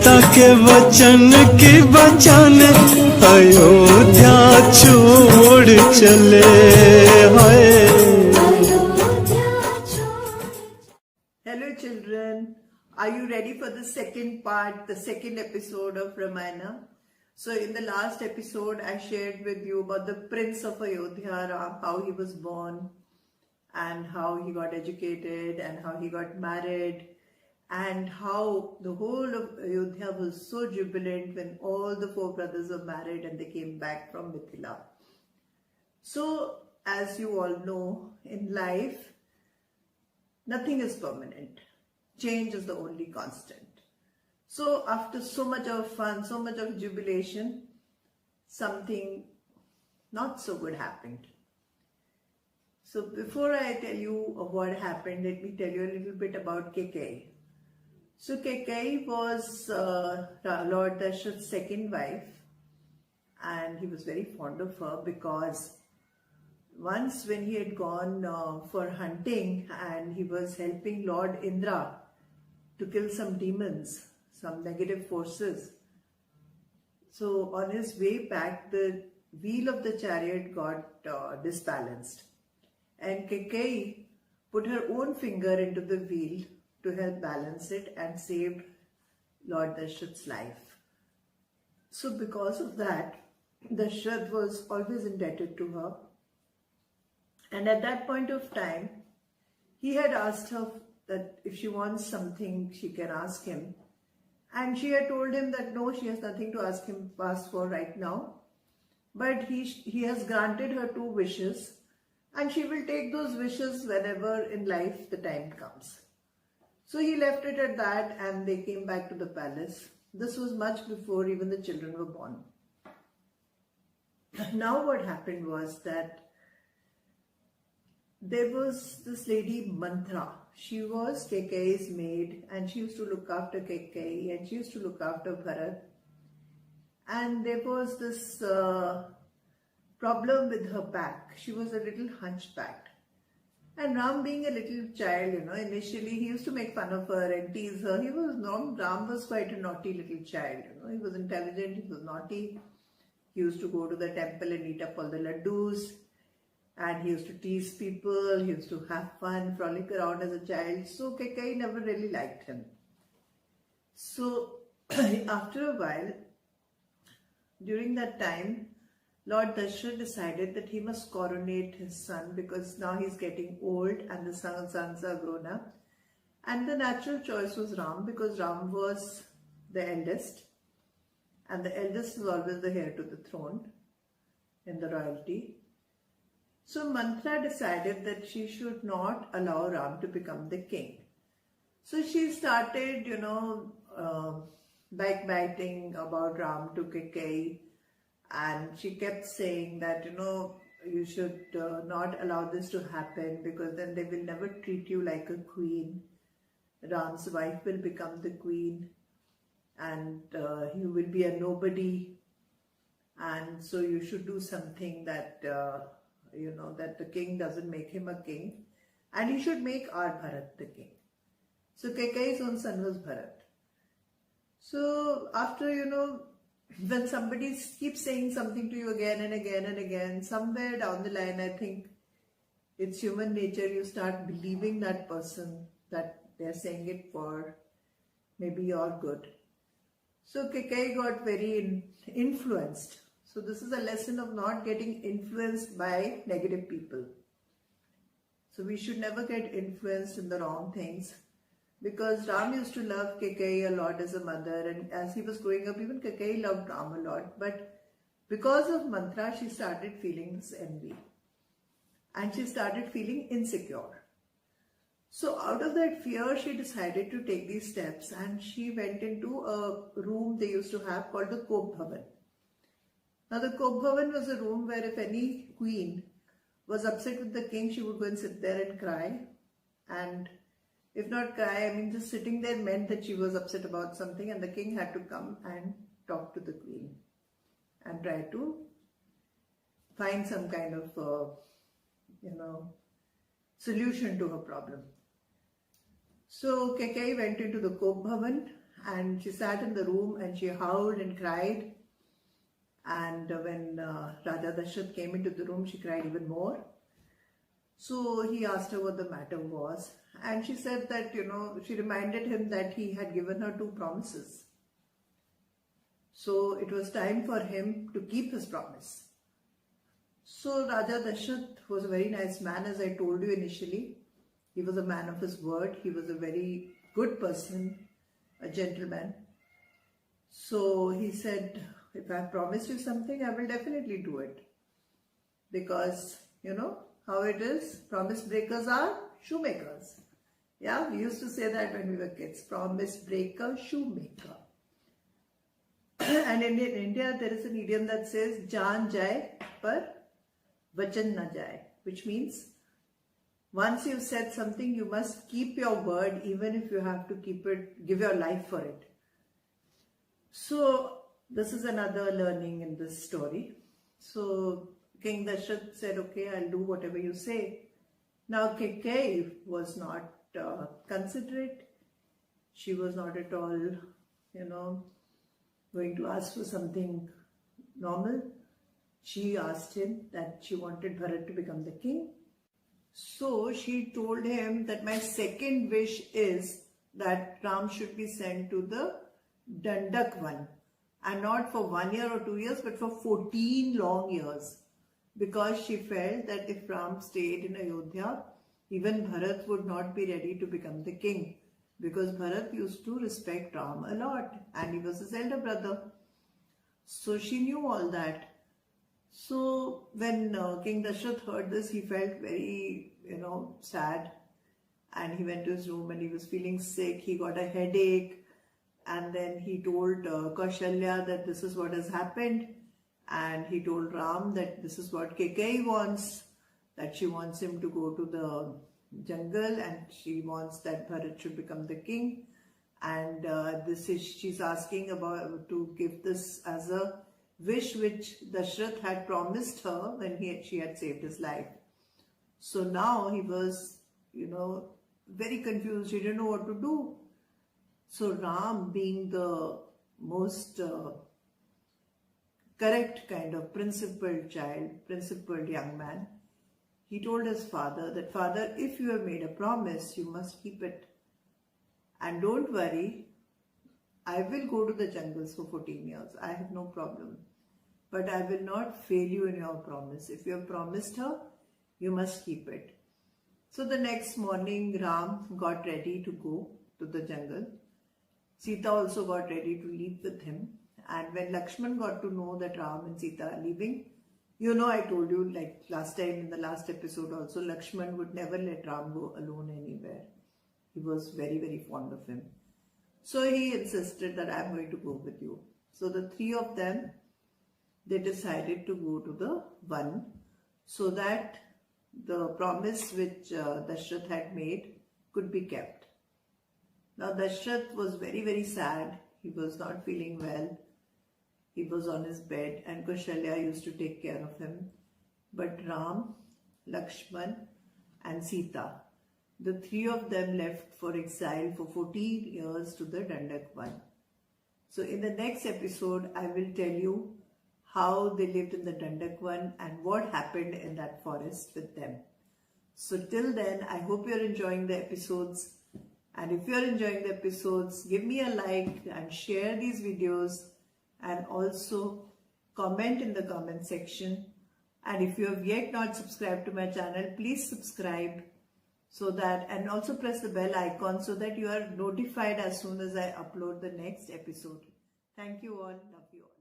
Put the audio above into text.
माता के वचन की बचाने अयोध्या छोड़ चले हाय। Hello children, are you ready for the second part, the second episode of Ramayana? So in the last episode I shared with you about the Prince of Ayodhya, Ram, how he was born and how he got educated and how he got married and how the whole of Ayodhya was so jubilant when all the four brothers were married and they came back from Mithila. So as you all know, in life nothing is permanent. Change is the only constant. So after so much of fun, so much of jubilation, something not so good happened. So before I tell you of what happened, let me tell you a little bit about Kaikeyi. So Kaikeyi was Lord Dashrath's second wife, and he was very fond of her because once when he had gone for hunting and he was helping Lord Indra to kill some demons, some negative forces. So on his way back, the wheel of the chariot got disbalanced, and Kaikeyi put her own finger into the wheel to help balance it and saved Lord Dashrath's life. So because of that, Dashrath was always indebted to her. And at that point of time, he had asked her that if she wants something, she can ask him. And she had told him that no, she has nothing to ask for right now. But he has granted her 2 wishes, and she will take those wishes whenever in life the time comes. So he left it at that, and they came back to the palace. This was much before even the children were born. Now what happened was that there was this lady Mantra. She was Kaikeyi's maid, and she used to look after Kaikeyi, and she used to look after Bharat. And there was this problem with her back. She was a little hunchbacked. And Ram, being a little child, initially he used to make fun of her and tease her. Ram was quite a naughty little child. He was intelligent, he was naughty. He used to go to the temple and eat up all the laddus. And he used to tease people, he used to have fun, frolic around as a child. So Kaikeyi never really liked him. So after a while, during that time, Lord Dashrath decided that he must coronate his son because now he's getting old and the sons are grown up. And the natural choice was Ram because Ram was the eldest. And the eldest is always the heir to the throne in the royalty. So Mantra decided that she should not allow Ram to become the king. So she started, backbiting about Ram to Kaikeyi, and she kept saying that, you should not allow this to happen because then they will never treat you like a queen. Ram's wife will become the queen and you will be a nobody, and so you should do something that that the king doesn't make him a king, and he should make our Bharat the king. So Kaikeyi's own son was Bharat. So after, when somebody keeps saying something to you again and again and again, somewhere down the line, I think it's human nature, you start believing that person, that they're saying it for maybe your good. So Kaikeyi got very influenced. So this is a lesson of not getting influenced by negative people. So we should never get influenced in the wrong things, because Ram used to love Kaikeyi a lot as a mother, and as he was growing up, even Kaikeyi loved Ram a lot. But because of Mantra, she started feeling this envy and she started feeling insecure. So out of that fear, she decided to take these steps, and she went into a room they used to have called the Kop Bhavan. Now the Kop Bhavan was a room where if any queen was upset with the king, she would go and sit there and cry. And if not cry, just sitting there meant that she was upset about something, and the king had to come and talk to the queen and try to find some kind of, solution to her problem. So Kaikeyi went into the Kop Bhavan, and she sat in the room and she howled and cried. And when Raja Dashrath came into the room, she cried even more. So he asked her what the matter was, and she said that, she reminded him that he had given her 2 promises. So it was time for him to keep his promise. So Raja Dashrath was a very nice man, as I told you initially. He was a man of his word. He was a very good person, a gentleman. So he said, if I promised you something, I will definitely do it. Because, how it is, promise breakers are shoemakers. Yeah, we used to say that when we were kids, promise breaker, shoemaker. And in India, there is an idiom that says, Jaan jaye, par vachan na jaye, which means once you've said something, you must keep your word, even if you have to give your life for it. So this is another learning in this story. So King Dashrath said, okay, I'll do whatever you say. Now Kaikeyi was not considerate. She was not at all, going to ask for something normal. She asked him that she wanted Bharat to become the king. So she told him that my second wish is that Ram should be sent to the Dandak-Van, and not for 1 year or 2 years, but for 14 long years, because she felt that if Ram stayed in Ayodhya, even Bharat would not be ready to become the king, because Bharat used to respect Ram a lot and he was his elder brother. So she knew all that. So when King Dashrath heard this, he felt very, sad, and he went to his room and he was feeling sick. He got a headache, and then he told Kaushalya that this is what has happened, and he told Ram that this is what Kaikeyi wants, that she wants him to go to the jungle and she wants that Bharat should become the king, and she's asking about to give this as a wish which Dashrath had promised her when she had saved his life. So now he was, very confused. He didn't know what to do. So Ram, being the most correct kind of principled young man, he told his father that, Father, if you have made a promise, you must keep it. And don't worry, I will go to the jungles for 14 years. I have no problem. But I will not fail you in your promise. If you have promised her, you must keep it. So the next morning, Ram got ready to go to the jungle. Sita also got ready to leave with him. And when Lakshman got to know that Ram and Sita are leaving, I told you, like last time in the last episode also, Lakshman would never let Ram go alone anywhere. He was very, very fond of him. So he insisted that I'm going to go with you. So the 3 of them, they decided to go to the Van, so that the promise which Dashrath had made could be kept. Now Dashrath was very, very sad. He was not feeling well. He was on his bed and Kaushalya used to take care of him. But Ram, Lakshman and Sita, the 3 of them left for exile for 14 years to the Dandak-Van. So in the next episode, I will tell you how they lived in the Dandak-Van and what happened in that forest with them. So till then, I hope you're enjoying the episodes. And if you're enjoying the episodes, give me a like and share these videos, and also comment in the comment section. And if you have yet not subscribed to my channel, please subscribe, and also press the bell icon so that you are notified as soon as I upload the next episode. Thank you all. Love you all.